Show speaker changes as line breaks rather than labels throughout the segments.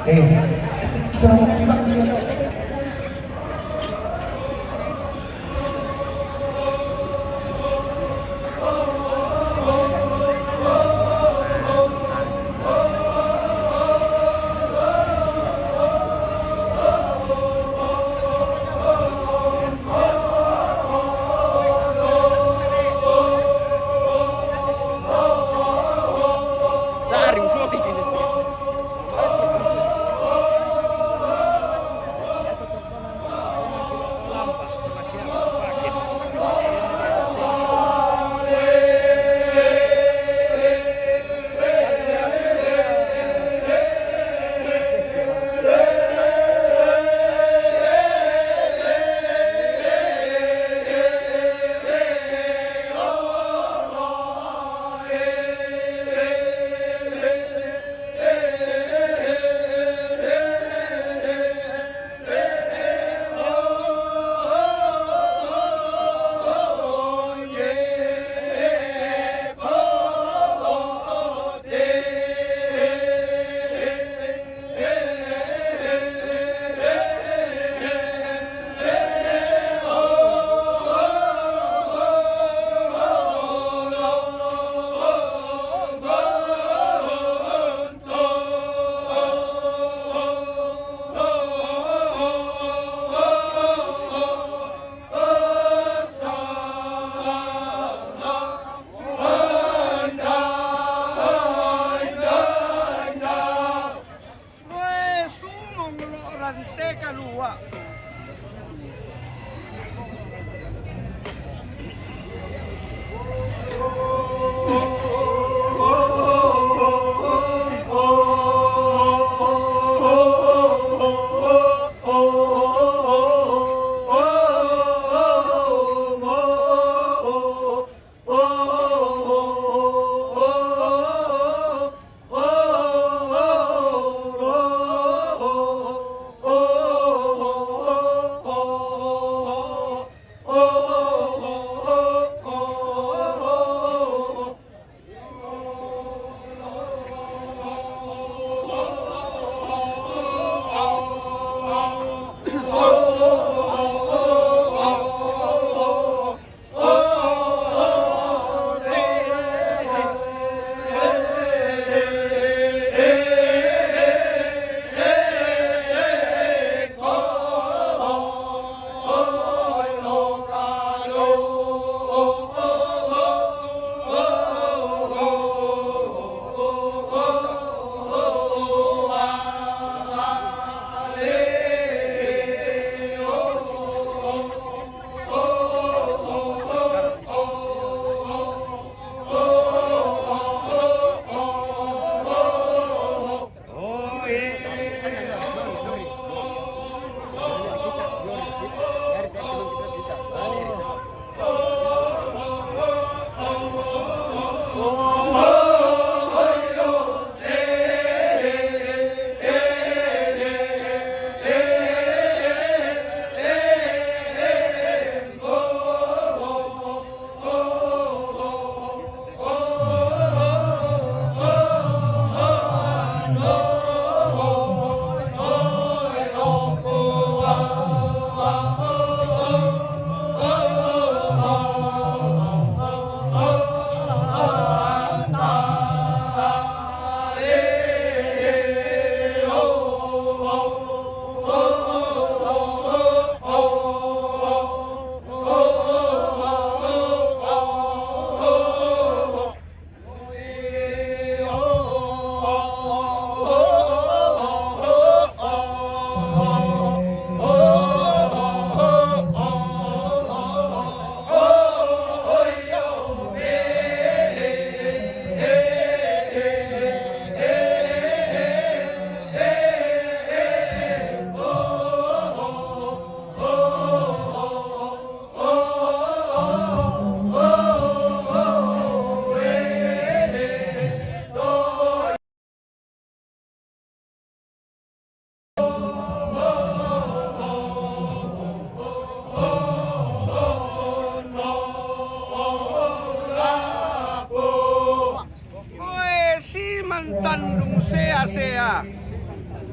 Selamat pagi.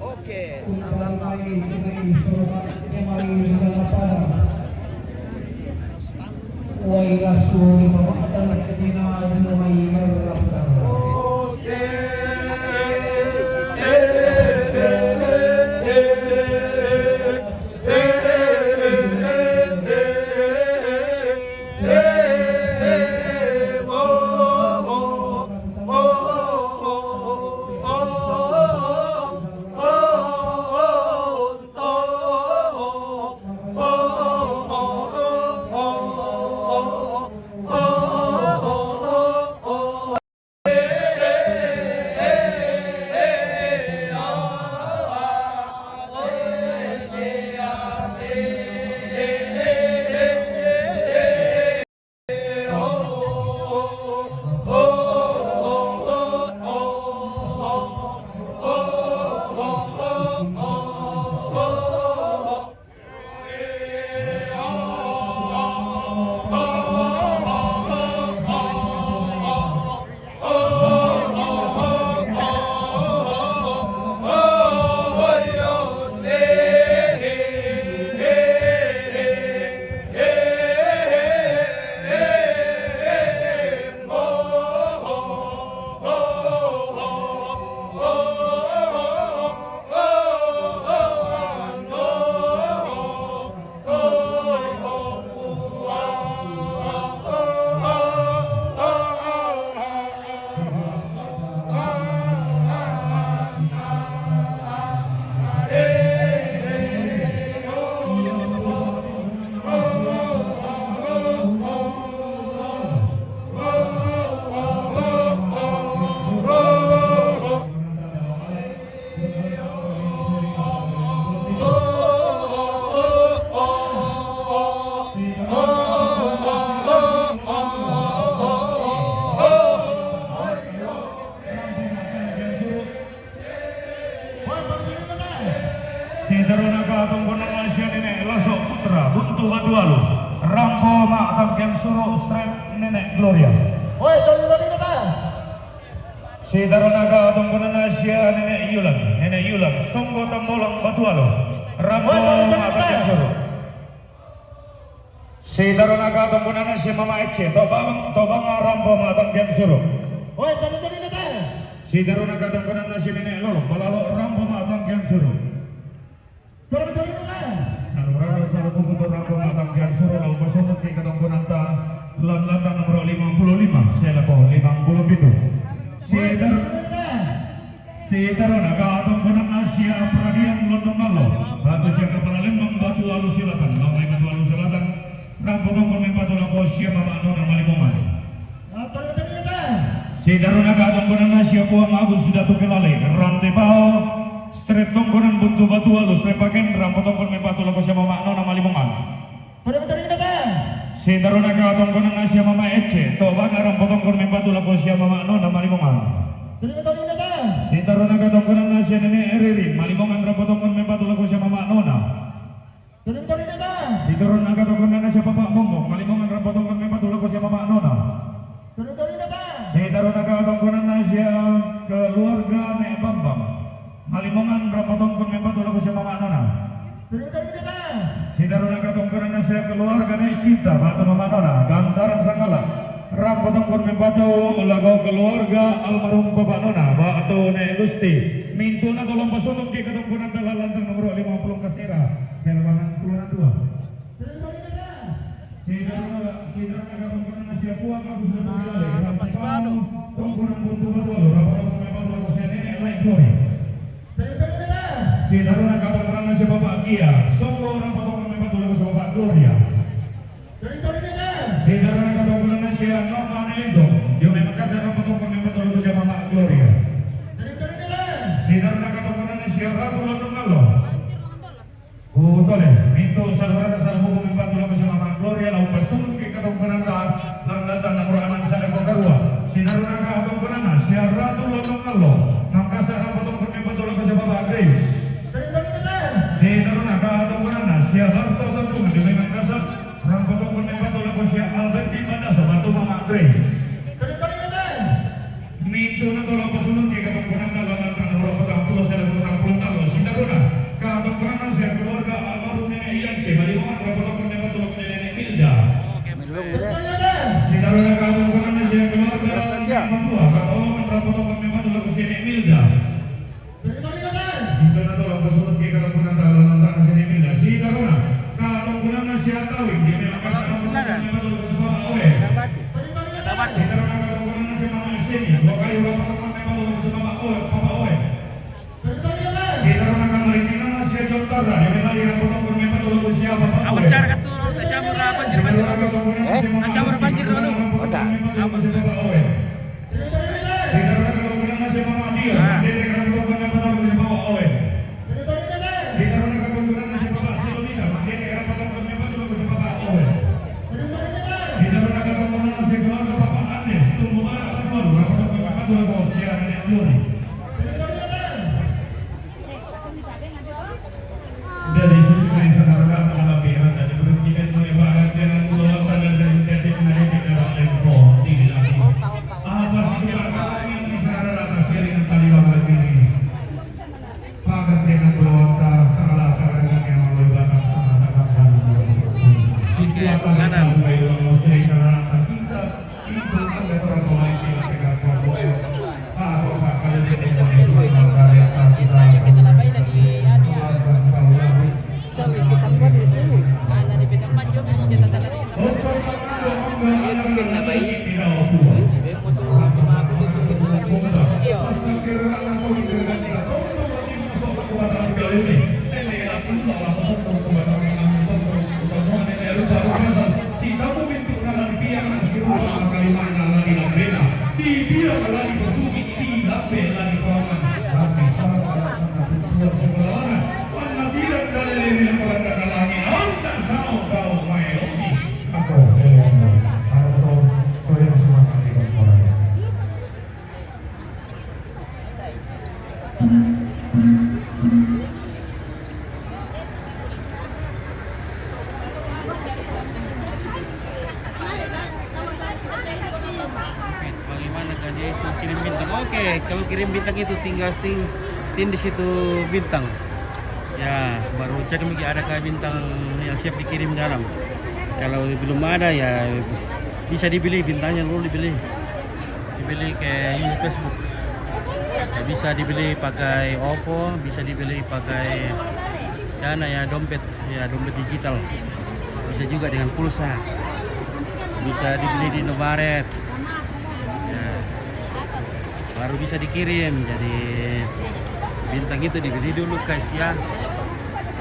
Oke, sabar.
Rampo Maatangken Suro Strength Nenek Gloria.
Oi, tadi neta.
Si Daronaga Tunggunan Asia Nenek Yulang, Songgo Tambolong Batualo. Rampo Maatangken Suro. Si Daronaga Tunggunan Asia Mama Ece, Tobang Rampo Maatangken Suro.
Oi, tadi neta.
Si Daronaga Tunggunan Asia Nenek Lolo, Balalo Rampo Maatangken Suro.
Tadi neta.
Saluran saluran Rampo Maatangken Suro lalu pasang ke Tunggunanta. Lantatan nomor 55 saya lakukan 57 Sedaronaga Tunggunan Asia Peradian London Malo Batu Siang Kepala Lembang Batu Alu Selatan Lamai Batu Alu Selatan Rampo Tunggunan Batu Lapo Siang Mama Nona Malimongan Sedaronaga Tunggunan Asia Puang Agus sudah tukelale Rantai Bao Strip Tunggunan Buntu Batu Alu Strip Paken Rampo Tunggunan Batu Lapo Siang Mama Nona Malimongan Si Daronaga Tunggunan Asia Mama Ece, Tobang Aram Potong Kurmen Batu Lapo Sia Mama Nona Malimongan. Si Daronaga Tunggunan Asia Nenek Eririn, Malimongan Ram Potong Kurmen Batu Lapo Sia Mama Nona. Si Daronaga Tunggunan Asia Bapak Momo, Malimongan Ram Potong Kurmen Batu Lapo Sia Mama Nona. Si Daronaga Tunggunan Asia keluarga Nek Bambang, Malimongan Ram Potong Kurmen Batu Lapo Sia Mama Nona. Si Daronaga Tunggunan Asia keluarga Nek Cinta Batu Mama Nona Gantaran Sanggala Ram Potong Kurmen Batu lagu keluarga almarhum Bapak Nona Batu Nek Gusti Mintuna tolong pasunuk ke Tunggunan Dalalantang nomor 50 Kasira Selwangan Puluhan 2 Si Daronaga Tunggunan Asia Puang Agus Lelai Ram Potong Tunggunan Buntu Batu Ram Potong Kurmen Batu lagu Sia Nenek Lain Glory Si Daronaga Tunggunan Asia Bapak Kia Songgo Ram Potong Kurmen Batu lagu Sia Bapak Gloria Si Daronaga Tunggunan Asia Noma Nelendo Yo memang kasar Ram Potong Kurmen Batu lagu Sia Mama Gloria Si Daronaga Tunggunan Asia Ratu London Malo Utole Minto saluran salbu Kurmen Batu lagu Sia Mama Gloria lau pasun ke Tunggunan Langgatan nomor anak saya Pokarua Si Daronaga Tunggunan Asia Ratu London Malo Mangkasar Ram Potong Kurmen Batu lagu Sia Bapak Grace Si Daronaga Tunggunan Asia Harto Tunggunan di Memang Kasar Ram Potong Kurmen Batu lagu Sia Alberti Mandasa Batu Mama Grace Minto na tolong pasunod kay Katunggunan Langgatan nomor 40 saya Potang Talo Si Emilda.
Tori-tori na tayo.
Dito na to ang kasunod kay kalapunan ng tangan si Emilda. Si Karuna, katungkulan na siya tawid. Di may makasama mo na matulog sa mga oe.
Tori-tori na tayo.
Si Karuna, katungkulan na siya mga Arsenio. Huwag kayo mapatapang may matulog sa mga oe, papa oe.
Tori-tori na tayo.
Si Karuna, kamaritin na siya John Tarda. Di may malirang patungkulan may matulog siya papa oe.
Awan siya katulog, tasya mo na banjir banjir. Tasya mo na banjir dulu.
Oda. Apa
Tori-tori
sih
na tayo. Tori-tori na tayo. Tori-tori na tayo.
Dari sisi perintah harga pengambilan dan diberhentikan mengibarat dengan pulau tanah dan insentif menaiki dalam tempo tinggi lagi. Apa situasi yang disara atas jaringan tali bawah ini? Sangat dengan pulau tanah salah karena yang melibatkan masyarakat dan itu akan menambah musik karena kita itu ada orang pemain yang tegak kuat. Apa kalau kita karya kita
Bagaimana kan dia itu kirim bintang? Oke, kalau kirim bintang itu tinggal tin di situ bintang. Ya, baru cek lagi adakah bintang yang siap dikirim dalam. Kalau belum ada ya bisa dibeli bintangnya, lalu dibeli ke ini Facebook. Ya, bisa dibeli pakai OVO, bisa dibeli pakai Dana ya dompet digital. Bisa juga dengan pulsa. Bisa dibeli di Indomaret. Ya, baru bisa dikirim. Jadi bintang itu dibeli dulu guys ya.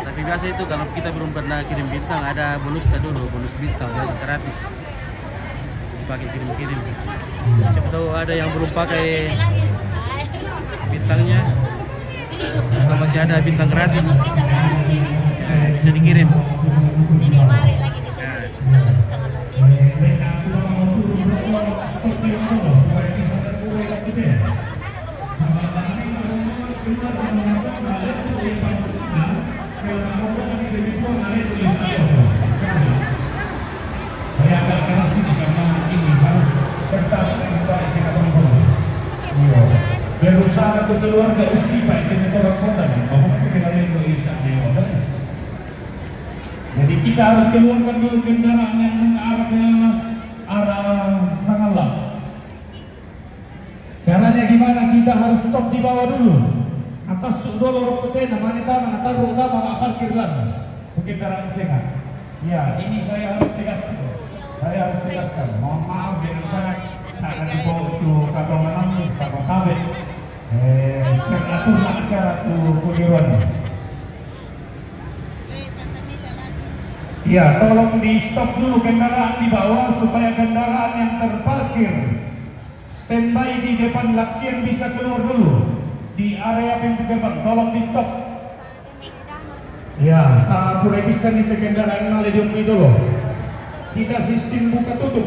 Tapi biasa itu kalau kita belum pernah kirim bintang ada bonusnya dulu, bonus bintang ya 100. Dipakai kirim-kirim. Siapa tahu ada yang belum pakai bintangnya atau masih ada bintang gratis bisa dikirim.
Ini mari lagi kita bisa ngambil TV.
Saya agak keras ini karena ini harus bertas informasi berusaha untuk keluarga usi baik dengan orang kota nih, bahwa kita Indonesia nih. Jadi kita harus keluarkan dulu kendaraan yang mengarah ke arah Sangalang. Caranya gimana? Kita harus stop di bawah dulu. Atas dulu roketnya, namanya tangan, taruh utama, parkir lagi. Mungkin kendaraan sehat. Ya, ini saya harus tegaskan. Mohon maaf dengan sangat dibawa itu kakak menang, kakak kabel. Teratur acara tu kuliruan. Ya, tolong di stop dulu kendaraan di bawah supaya kendaraan yang terparkir standby di depan lakian bisa keluar dulu di area pintu gerbang. Tolong di stop. Ya, boleh bisa nih kendaraan malah diumumi dulu. Tidak sistem buka tutup.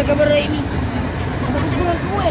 Jaga baru ini. Gue.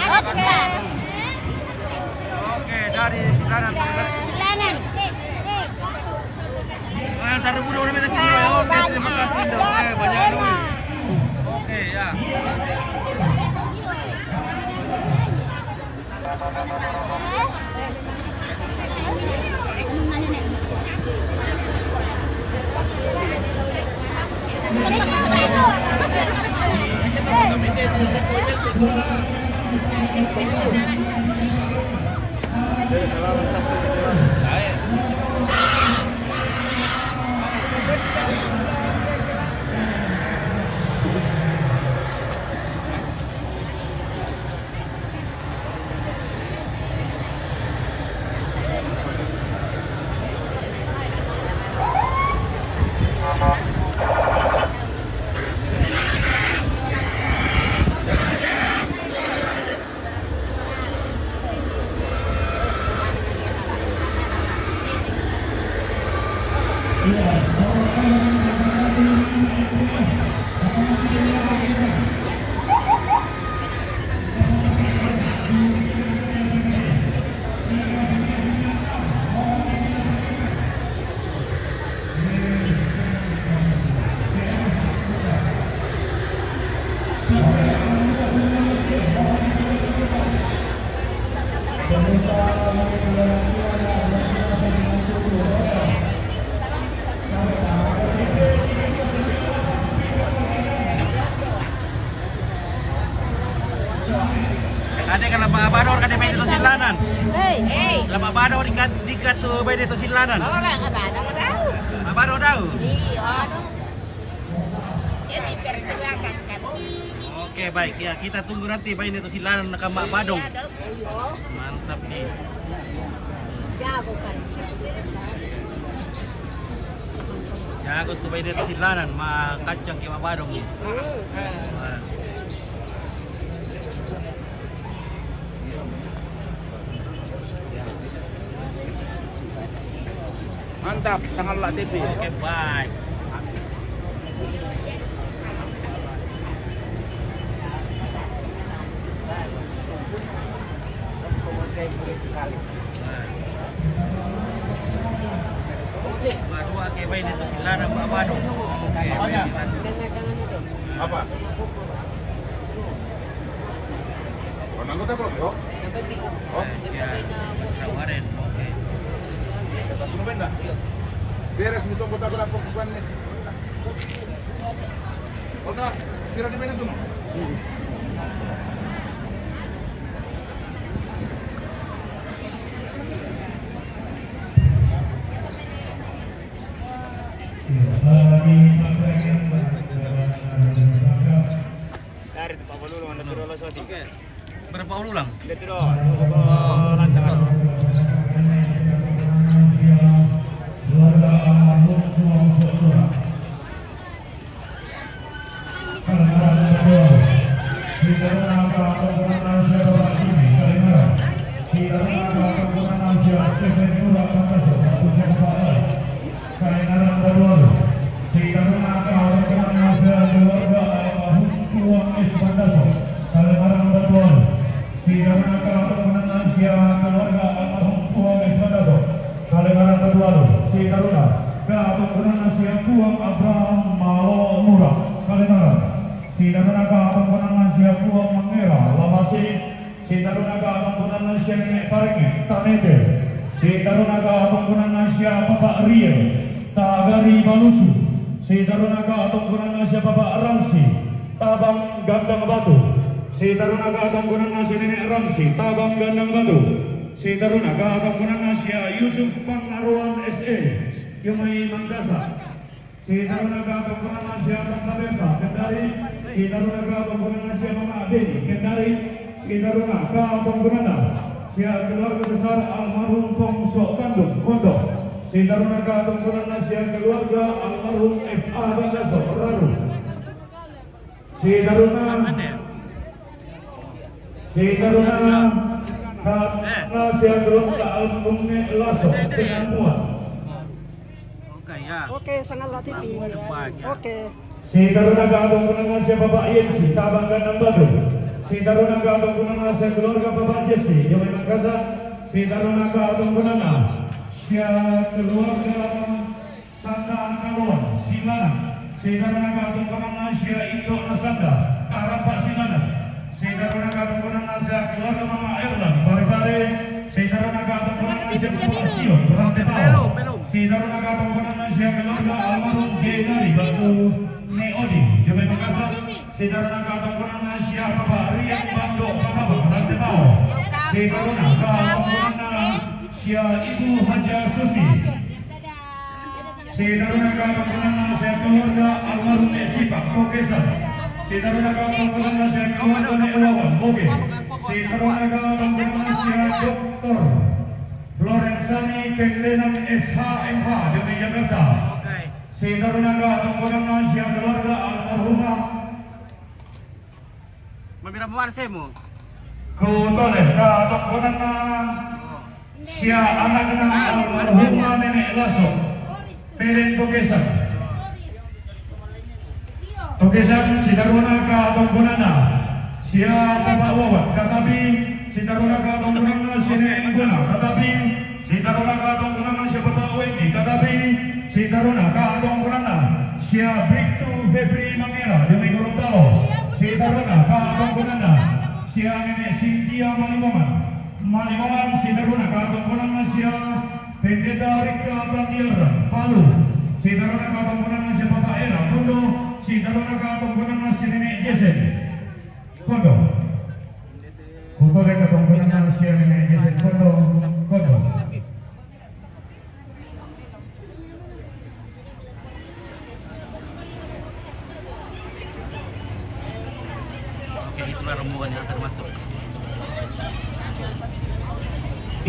Apa kali?
Oke, dari Silanan. Taruh budak udah minta kilo. Oke, terima kasih dong. Oke, banyak duit. Oke, ya. Ada kan lama abador kan di itu Silanan. Lama abador dikat tuh beda itu Silanan. Abador tahu. Oke baik ya, kita tunggu nanti bayi itu Silanan ke Mak Badong. Mantap nih. Jago tuh bayi itu Silanan, mah kacang ke Mak Badong nih.
Mantap, Tanganlak TV.
Oke, baik. Baru ke bayi itu Silanan Mak Badong. Oke, baik.
Apa? Orang anggota belum, yo? Oh,
Siap. Sawarin. Oke.
tunggu bentar. Beres butuh anggota berapa bukan nih? Udah, kira di mana tuh?
Dari tempat dulu, anda turun lah soal
Oke. Berapa ulang?
Dia turun, lantaran.
Tagari Malusu, si Tarunaga Atongkunan Asia Bapak Ramsi, Tabang Gandang Batu, si Tarunaga Atongkunan Asia Nenek Ramsi, Tabang Gandang Batu, si Tarunaga Atongkunan Asia Yusuf Panglaruan SE, Yumai Mangkasa, si Tarunaga Atongkunan Asia Tangkabeka, Kendari, si Tarunaga Atongkunan Asia Mama Adeni, Kendari, si Tarunaga Atongkunan Asia keluarga besar almarhum Pongso Kandung, Kondok. Si Tarunaga Atongkunan Asia keluarga almarhum F.A. Bandaso, Raru. Si Taruna Asia keluarga almarhum Laso, Pengamuan.
Oke ya.
Oke, sangat latih. Oke.
Si Tarunaga Atongkunan Asia Bapak Yensi, Tabang Gandang Batu. Si Tarunaga Atongkunan Asia keluarga Bapak Jesse, Yomai Mangkasa. Si Tarunaga Atongkunan Asia keluarga Sanda Kalon, Simana. Si Tarunaga Atongkunan Asia Indok Nasanda, Arapak Simana. Si Tarunaga Atongkunan Asia keluarga Mama Erlan, Pare-Pare. Si Tarunaga Atongkunan Asia Asio, Rantai Pau. Si Tarunaga Atongkunan Asia keluarga almarhum Jenari Batu Neodi, Yomai Makassar. Si Tarunaga Atongkunan Asia Bapak Rian Bando Pakaba, Rantai Pau. Si Tarunaga Atongkunan Asia Ibu Haja Susi. Si Tarunaga Atongkunan Asia keluarga almarhum Sipak Kokesan. Si Tarunaga Atongkunan Asia keluarga Newawan Boge. Si Tarunaga Atongkunan Asia Dr. Florensani Keklenan SHMH dari Jakarta. Si Tarunaga Atongkunan Asia keluarga almarhumah
Mabira pa saya mo.
Kutoleh Atongkunan Asia anak almarhumah Nenek Laso. Pelen Tokesan. Tokesan si Tarunaga Atongkunan Sia Bapak Wawan Katabi. Si Tarunaga Atongkunan Asia Nenek Guna Katabi. Si Tarunaga Atongkunan Asia Bapak Wendy Katabi. Si Tarunaga Atongkunan Sia Bribtu Febri Mangera Demi Gorontalo. Si Tarunaga Atongkunan Sia Nenek Cynthia Malimongan. Si Tarunaga Atongkunan Asia Pendeta Rika Tandiaran Palu. Si Tarunaga Atongkunan Asia Bapak Era Kondo. Si Tarunaga Atongkunan Asia Nenek Jesen Kondo. Kutoleh Atongkunan Asia Nenek Jesen Kondo.
Oke, itulah rombongan yang termasuk.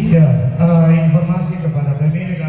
Iya, informasi kepada pemilik